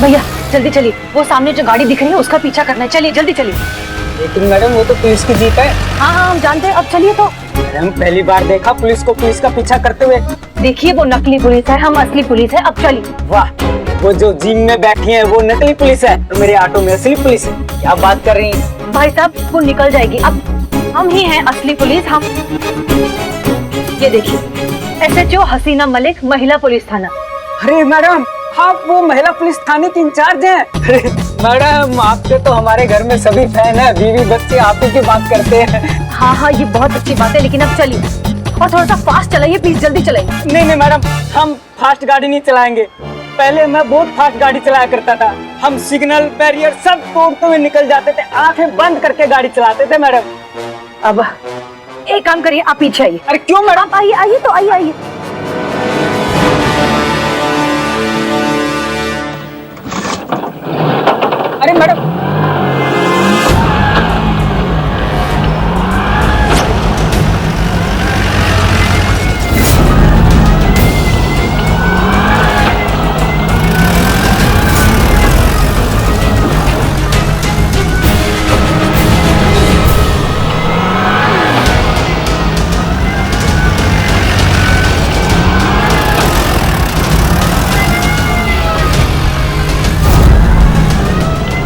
भैया जल्दी चलिए, वो सामने जो गाड़ी दिख रही है उसका पीछा करना है, चलिए जल्दी चलिए। लेकिन मैडम वो तो पुलिस की जीप है। हाँ हाँ हम जानते हैं, अब चलिए तो। मैडम पहली बार देखा पुलिस को पुलिस का पीछा करते हुए। देखिए वो नकली पुलिस है, हम असली पुलिस है, अब चलिए। वाह, वो जो जीप में बैठी है वो नकली पुलिस है और मेरे ऑटो में असली पुलिस है। क्या बात कर रही हैं? भाई साहब वो निकल जाएगी, अब हम ही हैं असली पुलिस। हम ये देखिए SHO हसीना मलिक, महिला पुलिस थाना। अरे मैडम आप वो महिला पुलिस थाने की इंचार्ज हैं? अरे मैडम आपके तो हमारे घर में सभी फैन है, बीवी बच्चे आप ही की बात करते हैं। हाँ हाँ ये बहुत अच्छी बात है, लेकिन अब चलिए और थोड़ा सा फास्ट चलाइए प्लीज, जल्दी चलाइए। नहीं नहीं मैडम, हम फास्ट गाड़ी नहीं चलाएंगे। पहले मैं बहुत फास्ट गाड़ी चलाया करता था, हम सिग्नल बैरियर सब तोड़ते हुए निकल जाते थे, आंखें बंद करके गाड़ी चलाते थे मैडम। अब एक काम करिए, आप पीछे आइए। अरे क्यों मैडम? आप आइए आइए तो आइए आइए। अरे मैडम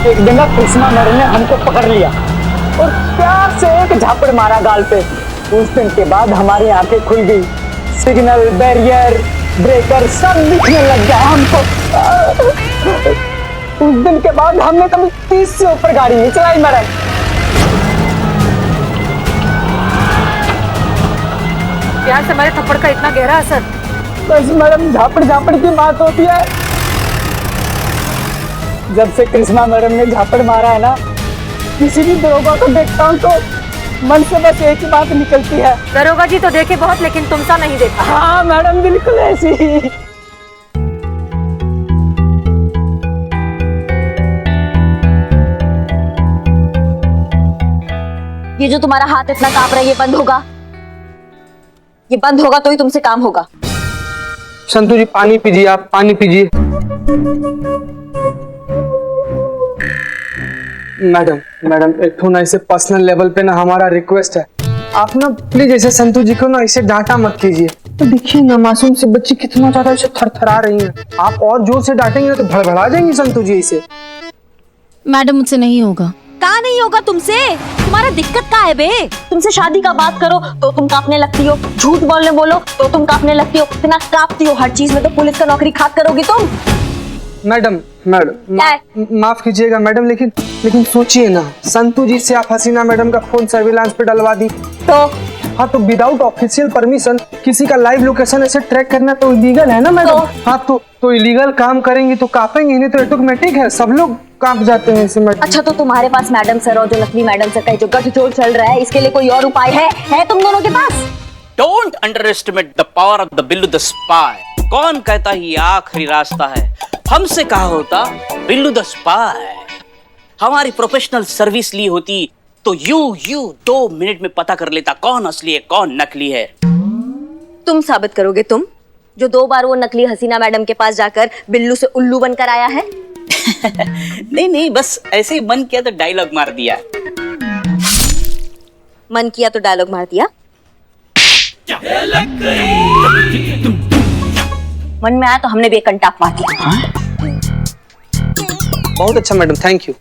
एक दिन कृष्णा मैडम ने हमको पकड़ लिया और प्यार से एक झापड़ मारा गाल पे। उस दिन के बाद हमारी आंखें खुल गई, सिग्नल बैरियर ब्रेकर सब दिखने लग गया हमको। उस दिन के बाद हमने कभी 30 से ऊपर गाड़ी नहीं चलाई मैडम। प्यार से हमारे थप्पड़ का इतना गहरा असर। बस मैडम झापड़ झापड़ की बात होती है। जब से कृष्णा मैडम ने झापड़ मारा है ना, किसी भी दरोगा को देखता हूँ तो मन से बस एक ही बात निकलती है। दरोगा जी तो देखे बहुत, लेकिन तुमसा नहीं देखा। हाँ मैडम बिल्कुल ऐसी ही। ये जो तुम्हारा हाथ इतना कांप रहा है, ये बंद होगा। ये बंद होगा तो ही तुमसे काम होगा। संतू जी पानी पीजिए, आप पानी पीजिए। मैडम मैडम एक तो ना ऐसे पर्सनल लेवल पे ना हमारा रिक्वेस्ट है, आप ना प्लीज ऐसे संतू जी को ना ऐसे डांटा मत कीजिए। तो देखिए ना मासूम से बच्ची कितना ज्यादा ऐसे थरथरा रही हैं, आप और जोर से डांटेंगे तो भड़बड़ा जाएंगी संतू जी इसे। मैडम मुझसे नहीं होगा। कहाँ नहीं होगा तुमसे? तुम्हारा दिक्कत क्या है बे? तुमसे शादी का बात करो तो तुम कांपने लगती हो, झूठ बोलने बोलो तो तुम कांपने लगती हो, इतना कांपती हो हर चीज में, तो पुलिस का नौकरी खाक करोगी तुम? मैडम माफ कीजिएगा मैडम, लेकिन सोचिए ना, संतू जी से आप हसीना मैडम का फोन सर्विलांस पे डलवा दी तो हाँ, तो विदाउट ऑफिशियल परमिशन किसी का लाइव लोकेशन ऐसे ट्रैक करना तो इलीगल है ना मैडम। हाँ तो इलीगल काम करेंगे तो कांपेंगे, नहीं तो ऑटोमेटिक है, सब लोग कांप जाते हैं ऐसे मैडम। अच्छा तो तुम्हारे पास मैडम सर और जो नकली मैडम सर का जो गठजोड़ चल रहा है, इसके लिए कोई और उपाय है तुम दोनों के पास? Don't underestimate the power of the Billu the spy. कौन कहता ही आखिरी रास्ता है, हमसे कहा होता बिल्लू द स्पाई। हमारी प्रोफेशनल सर्विस ली होती तो यू 2 मिनट में पता कर लेता कौन असली है कौन नकली है। तुम साबित करोगे, तुम जो 2 बार वो नकली हसीना मैडम के पास जाकर बिल्लू से उल्लू बनकर आया है। नहीं बस ऐसे ही मन किया तो डायलॉग मार दिया। मन किया तो डायलॉग मार दिया। मन में आया तो हमने भी एक कंटाप मार दिया। बहुत अच्छा मैडम, थैंक यू।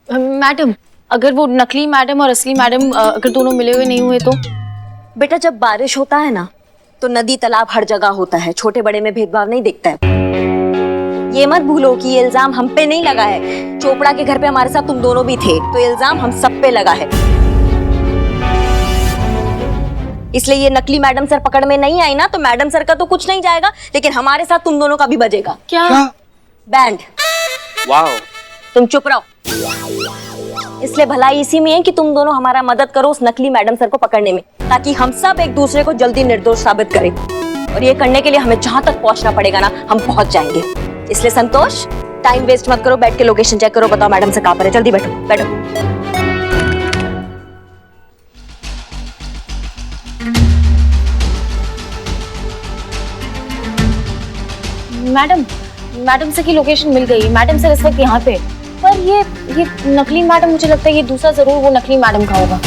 मैडम अगर वो नकली मैडम और असली मैडम अगर दोनों मिले हुए नहीं हुए तो? बेटा जब बारिश होता है ना तो नदी तालाब हर जगह होता है, छोटे बड़े में भेदभाव नहीं दिखता है। ये मत भूलो कि ये इल्जाम हम पे नहीं लगा है, चोपड़ा के घर पे हमारे साथ तुम दोनों भी थे, तो इल्जाम हम सब पे लगा है। इसलिए ये नकली मैडम सर पकड़ में नहीं आई ना तो मैडम सर का तो कुछ नहीं जाएगा, लेकिन हमारे साथ तुम दोनों का भी बजेगा। क्या? बैंड। वाओ। तुम चुप रहो। इसलिए भलाई इसी में है कि तुम दोनों हमारा मदद करो उस नकली मैडम सर को पकड़ने में, ताकि हम सब एक दूसरे को जल्दी निर्दोष साबित करें। और ये करने के लिए हमें जहां तक पहुंचना पड़ेगा ना, हम पहुंच जाएंगे। इसलिए संतोष टाइम वेस्ट मत करो, बैठ के लोकेशन चेक करो, बताओ मैडम से कहां पर है, जल्दी बैठो बैठो। मैडम मैडम सर की लोकेशन मिल गई। मैडम सर इस वक्त यहाँ पे, पर ये नकली मैडम, मुझे लगता है ये दूसरा जरूर वो नकली मैडम का होगा।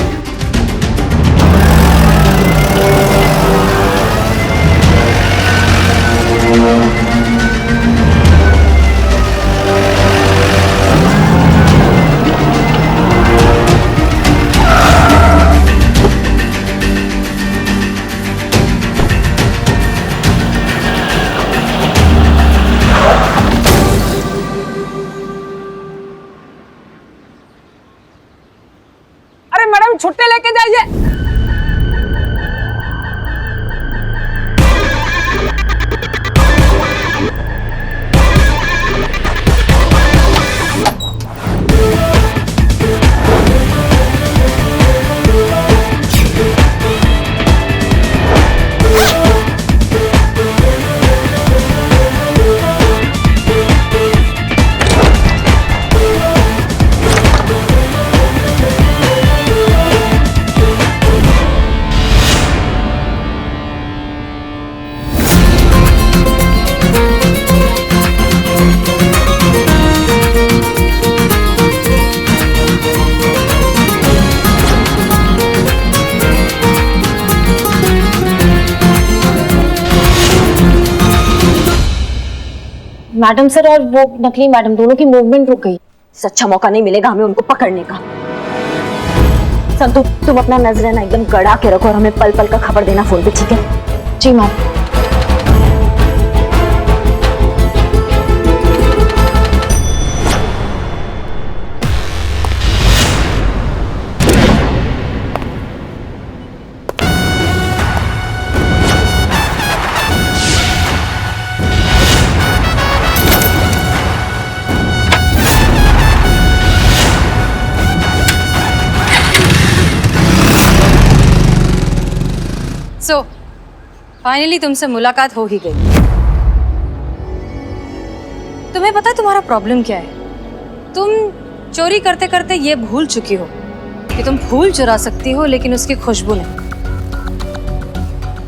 अरे मैडम छुट्टी लेके जाइए। मैडम सर और वो नकली मैडम दोनों की मूवमेंट रुक गई। अच्छा मौका नहीं मिलेगा हमें उनको पकड़ने का। संतु तुम अपना नजराना एकदम गड़ा के रखो और हमें पल पल का खबर देना फोन पे, ठीक है? जी मैम। सो फाइनली तुमसे मुलाकात हो ही गई। तुम्हें पता है तुम्हारा प्रॉब्लम क्या है? तुम चोरी करते करते ये भूल चुकी हो कि तुम फूल चुरा सकती हो लेकिन उसकी खुशबू नहीं,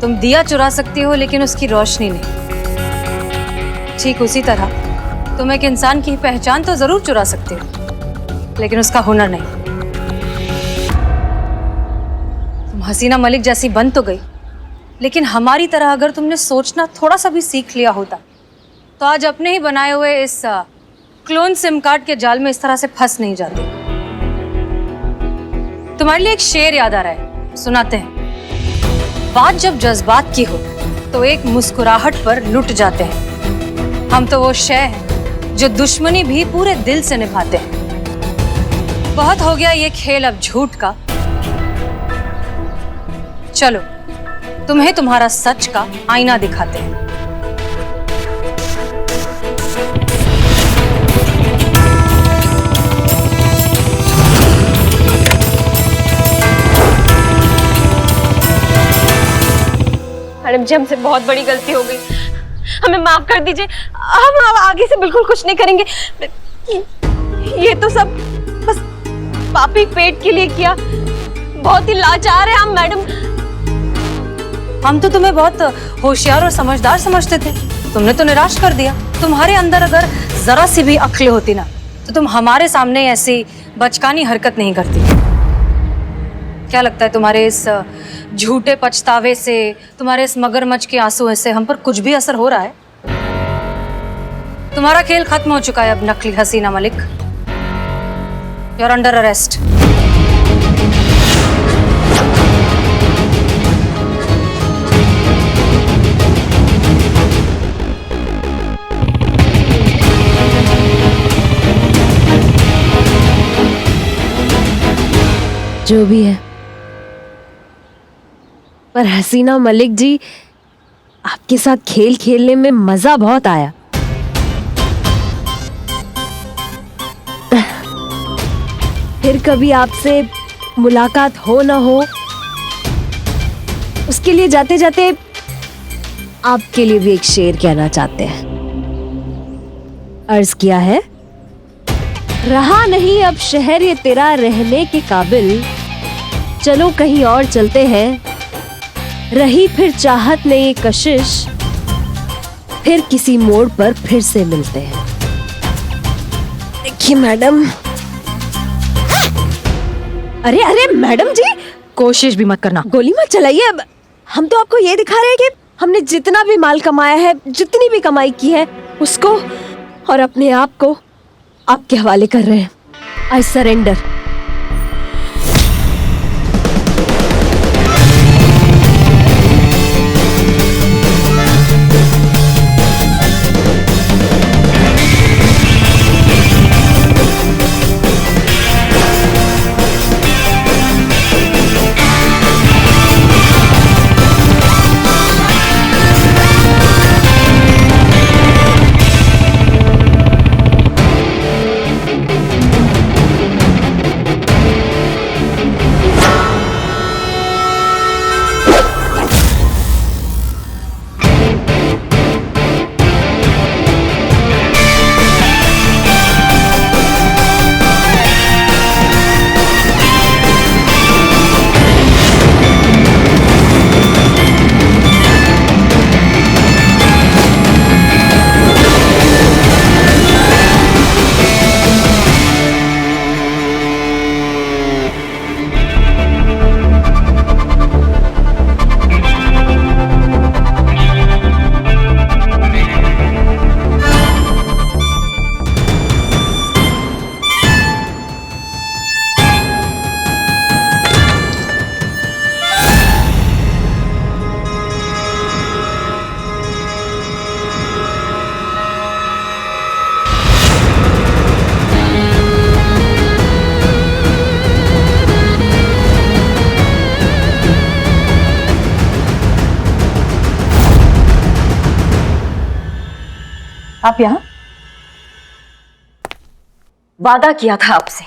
तुम दिया चुरा सकती हो लेकिन उसकी रोशनी नहीं। ठीक उसी तरह तुम एक इंसान की पहचान तो जरूर चुरा सकती हो लेकिन उसका हुनर नहीं। तुम हसीना मलिक जैसी बन तो गई, लेकिन हमारी तरह अगर तुमने सोचना थोड़ा सा भी सीख लिया होता तो आज अपने ही बनाए हुए इस क्लोन सिम कार्ड के जाल में इस तरह से फंस नहीं जाते। तुम्हारे लिए एक शेर याद आ रहा है, सुनाते हैं। बात जब जज्बात की हो तो एक मुस्कुराहट पर लुट जाते हैं। हम तो वो शय हैं जो दुश्मनी भी पूरे दिल से निभाते हैं। बहुत हो गया ये खेल अब झूठ का, चलो तुम्हें तुम्हारा सच का आईना दिखाते हैं। मैडम जी हमसे बहुत बड़ी गलती हो गई, हमें माफ कर दीजिए। हम आगे से बिल्कुल कुछ नहीं करेंगे। ये तो सब बस पापी पेट के लिए किया। बहुत ही लाचार है हम मैडम। हम तो तुम्हें बहुत होशियार और समझदार समझते थे, तुमने तो निराश कर दिया। तुम्हारे अंदर अगर जरा सी भी अक्ल होती ना तो तुम हमारे सामने ऐसी बचकानी हरकत नहीं करती। क्या लगता है तुम्हारे इस झूठे पछतावे से, तुम्हारे इस मगरमच्छ के आंसू से हम पर कुछ भी असर हो रहा है? तुम्हारा खेल खत्म हो चुका है अब नकली Haseena Malik. You are under arrest. जो भी है, पर हसीना मलिक जी आपके साथ खेल खेलने में मजा बहुत आया। फिर कभी आपसे मुलाकात हो ना हो, उसके लिए जाते जाते आपके लिए भी एक शेर कहना चाहते हैं। अर्ज किया है, रहा नहीं अब शहर ये तेरा रहने के काबिल, चलो कहीं और चलते हैं। रही फिर चाहत ने ये कशिश, फिर किसी मोड़ पर फिर से मिलते हैं। देखिए मैडम। अरे अरे मैडम जी, कोशिश भी मत करना। गोली मत चलाइए। अब हम तो आपको ये दिखा रहे हैं कि हमने जितना भी माल कमाया है, जितनी भी कमाई की है, उसको और अपने आप को आपके हवाले कर रहे हैं। I surrender. आप यहाँ? वादा किया था आपसे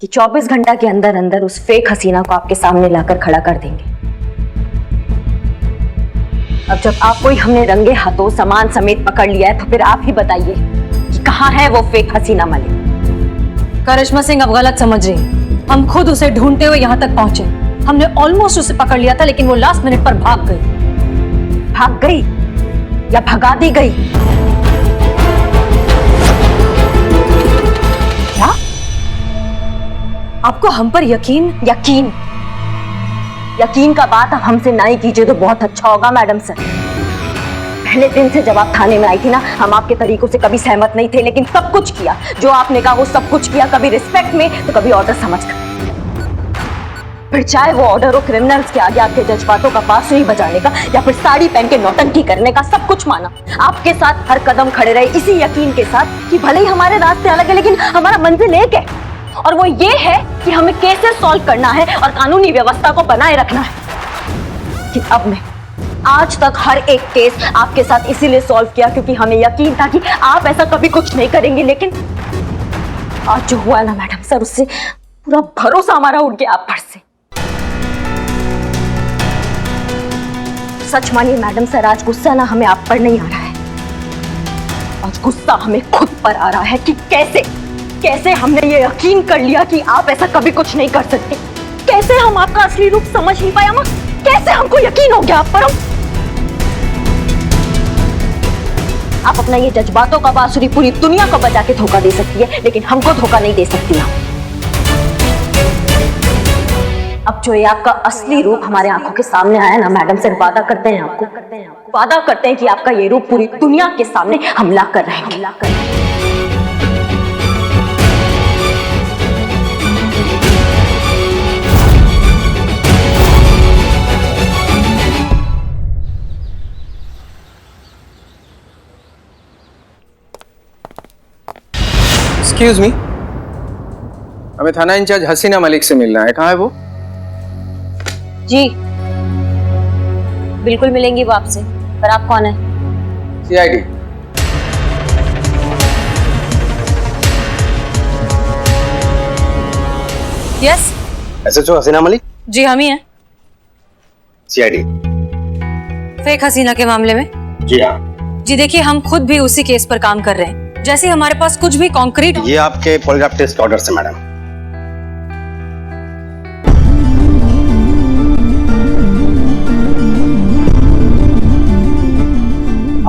कि 24 घंटा के अंदर अंदर उस फेक हसीना को आपके सामने लाकर खड़ा कर देंगे। अब जब आपको ही हमने रंगे हाथों सामान समेत पकड़ लिया है, तो फिर आप ही बताइए कि कहाँ है वो फेक हसीना मलिक। करिश्मा सिंह अब गलत समझ रही है। हम खुद उसे ढूंढते हुए यहाँ तक पहुंचे। हमने ऑलमोस्ट उसे पकड़ लिया था, लेकिन वो लास्ट मिनट पर भाग गई। भाग गई या भगा दी गई? क्या आपको हम पर यकीन? यकीन का बात आप हमसे ना ही कीजिए तो बहुत अच्छा होगा मैडम सर। पहले दिन से जब आप थाने में आई थी ना, हम आपके तरीकों से कभी सहमत नहीं थे, लेकिन सब कुछ किया जो आपने कहा, वो सब कुछ किया। कभी रिस्पेक्ट में तो कभी ऑर्डर समझकर। फिर चाहे वो ऑर्डर हो क्रिमिनल्स के आगे आपके जज्बातों का बांसुरी बजाने का, या फिर साड़ी पहन के नौटंकी करने का, सब कुछ माना। आपके साथ हर कदम खड़े रहे इसी यकीन के साथ कि भले ही हमारे रास्ते अलग है, लेकिन हमारा मंजिल एक है, और वो ये है कि हमें केसेस सॉल्व करना है और कानूनी व्यवस्था को बनाए रखना है। कि अब मैं आज तक हर एक केस आपके साथ इसीलिए सॉल्व किया क्योंकि हमें यकीन था कि आप ऐसा कभी कुछ नहीं करेंगे। लेकिन आज जो हुआ ना मैडम सर, उससे पूरा भरोसा हमारा उठ गया आप पर से। सच मानिए मैडम सर, आज गुस्सा ना हमें आप पर नहीं आ रहा है, आज गुस्सा हमें खुद पर आ रहा है कि कैसे हमने ये यकीन कर लिया कि आप ऐसा कभी कुछ नहीं कर सकते। कैसे हम आपका असली रूप समझ नहीं पाया मां, कैसे हमको यकीन हो गया आप पर। आप अपना ये जज्बातों का बांसुरी पूरी दुनिया को बजा के धोखा दे सकती है, लेकिन हमको धोखा नहीं दे सकती आप। अब जो ये आपका असली रूप हमारे आंखों के सामने आया ना मैडम सर, वादा करते हैं कि आपका ये रूप पूरी दुनिया के सामने हम ला कर रहेंगे। एक्सक्यूज मी, हमें थाना इंचार्ज हसीना मलिक से मिलना है। कहाँ है वो? जी बिल्कुल मिलेंगी वो आपसे, पर आप कौन है? सीआईडी। यस एसएचओ हसीना मलिक? जी हम ही हैं। सीआईडी। फेक हसीना के मामले में? जी हाँ। जी देखिए, हम खुद भी उसी केस पर काम कर रहे हैं। जैसे हमारे पास कुछ भी कॉन्क्रीट। ये आपके पॉलीग्राफ टेस्ट ऑर्डर से मैडम।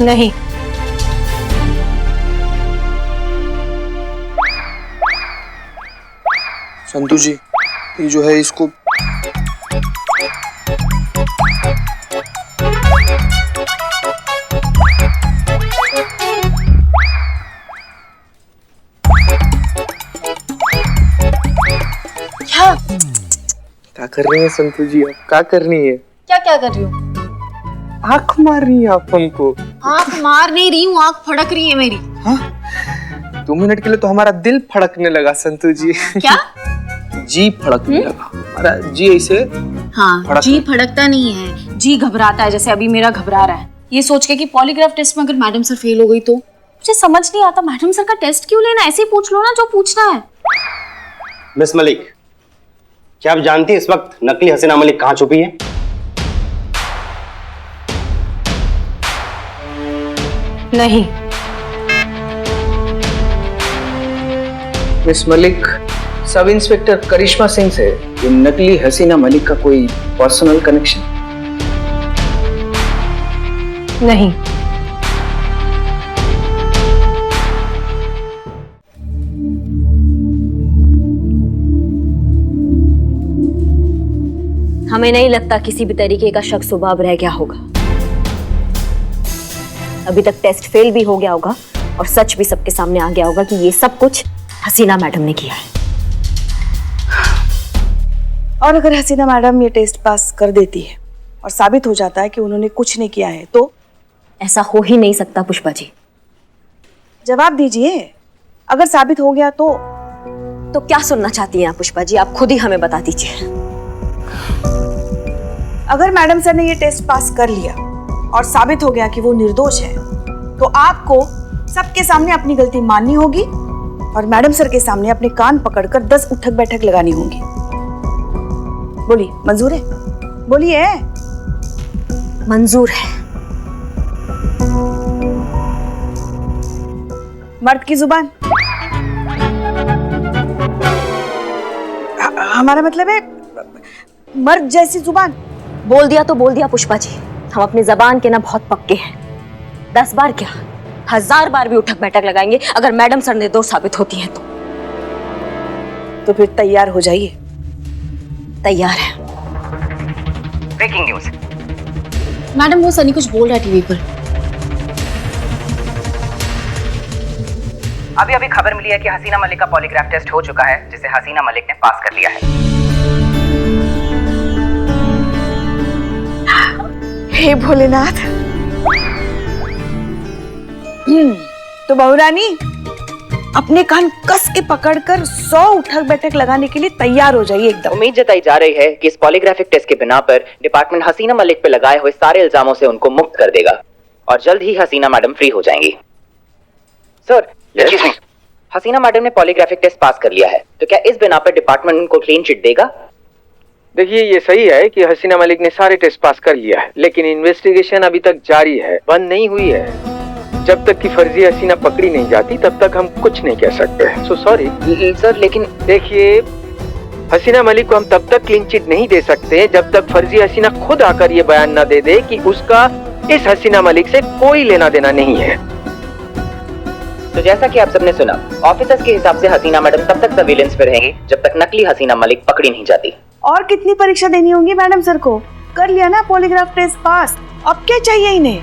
नहीं, संतू जी, ये जो है इसको क्या कर रही है संतू जी? आप क्या करनी है? क्या क्या कर रही हूँ? आंख मार रही है आप हमको। आँख मार नहीं रही हूँ, आँख फड़क रही है मेरी। 2 मिनट के लिए तो हमारा दिल फड़कने लगा संतू जी। क्या? जी फड़कने लगा हमारा जी, ऐसे हाँ, जी फड़कता नहीं है, जी घबराता है, जैसे अभी मेरा घबरा रहा है, ये सोच के कि पॉलीग्राफ टेस्ट में अगर मैडम सर फेल हो गई तो। मुझे समझ नहीं आता, मैडम सर का टेस्ट क्यों लेना? ऐसे ही पूछ लो ना जो पूछना है। मिस मलिक, क्या आप जानती हैं इस वक्त नकली हसीना मलिक कहाँ छुपी है? नहीं। मिस मलिक, सब इंस्पेक्टर करिश्मा सिंह से ये नकली हसीना मलिक का कोई पर्सनल कनेक्शन? नहीं। हमें नहीं लगता किसी भी तरीके का शक सुबाब रह गया होगा। अभी तक टेस्ट फेल भी हो गया होगा और सच भी सबके सामने आ गया होगा कि ये सब कुछ हसीना मैडम ने किया है। और अगर हसीना मैडम ये टेस्ट पास कर देती है और साबित हो जाता है कि उन्होंने कुछ नहीं किया है तो? ऐसा हो ही नहीं सकता पुष्पा जी। जवाब दीजिए, अगर साबित हो गया तो? तो क्या सुनना चाहती हैं आप पुष्पा जी? आप खुद ही हमें बता दीजिए। अगर मैडम सर ने ये टेस्ट पास कर लिया और साबित हो गया कि वो निर्दोष है तो आपको सबके सामने अपनी गलती माननी होगी और मैडम सर के सामने अपने कान पकड़कर 10 उठक बैठक लगानी होगी। बोलिए, मंजूर है? बोलिए। मंजूर है। मर्द की जुबान, हमारा मतलब है मर्द जैसी जुबान। बोल दिया तो बोल दिया पुष्पा जी, हम अपनी जबान के ना बहुत पक्के हैं। 10 बार क्या, 1000 बार भी उठक बैठक लगाएंगे अगर मैडम सर निर्दोष साबित होती हैं तो फिर तैयार हो जाइए। तैयार है। Breaking news. मैडम, वो सनी कुछ बोल रहा है टीवी पर। अभी अभी खबर मिली है कि हसीना मलिक का पॉलीग्राफ टेस्ट हो चुका है, जिसे हसीना मलिक ने पास कर लिया है। हे भोलेनाथ। तो बहुरानी अपने कान कस के पकड़कर 100 उठक बैठक लगाने के लिए तैयार हो जाइए एकदम। उम्मीद जताई जा रही है कि इस पॉलीग्राफिक टेस्ट के बिना पर डिपार्टमेंट हसीना मलिक पे लगाए हुए सारे इल्जामों से उनको मुक्त कर देगा और जल्द ही हसीना मैडम फ्री हो जाएंगी। सर, हसीना मैडम ने पॉलीग्राफिक टेस्ट पास कर लिया है, तो क्या इस बिना पर डिपार्टमेंट उनको क्लीन चिट देगा? देखिए, ये सही है कि हसीना मलिक ने सारे टेस्ट पास कर लिया है, लेकिन इन्वेस्टिगेशन अभी तक जारी है, बंद नहीं हुई है। जब तक कि फर्जी हसीना पकड़ी नहीं जाती तब तक हम कुछ नहीं कह सकते। सो सॉरी सर, लेकिन देखिए, हसीना मलिक को हम तब तक क्लीन चिट नहीं दे सकते जब तक फर्जी हसीना खुद आकर ये बयान न दे दे कि उसका इस हसीना मलिक से कोई लेना देना नहीं है। तो जैसा कि आप सबने सुना, ऑफिसर्स के हिसाब से हसीना मैडम तब तक सर्विलेंस पे रहेंगी जब तक नकली हसीना मलिक पकड़ी नहीं जाती। और कितनी परीक्षा देनी होगी मैडम सर को? कर लिया ना पॉलीग्राफ टेस्ट पास, अब क्या चाहिए इन्हें?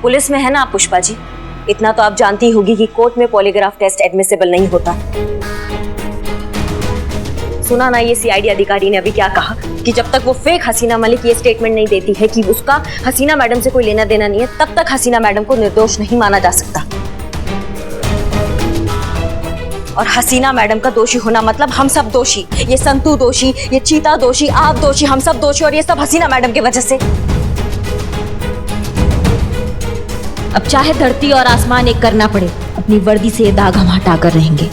पुलिस में है ना आप पुष्पा जी, इतना तो आप जानती होगी कि कोर्ट में पॉलीग्राफ टेस्ट एडमिसिबल नहीं होता। सुना ना ये सीआईडी अधिकारी ने अभी क्या कहा कि जब तक वो फेक हसीना मलिक ये स्टेटमेंट नहीं देती है कि उसका हसीना मैडम से कोई लेना देना नहीं है, तब तक हसीना मैडम को निर्दोष नहीं माना जा सकता। और हसीना मैडम का दोषी होना मतलब हम सब दोषी, ये संतू दोषी, ये चीता दोषी, आप दोषी, हम सब दोषी, और ये सब हसीना मैडम की वजह से। अब चाहे धरती और आसमान एक करना पड़े, अपनी वर्दी से ये दाग हम हटा कर रहेंगे।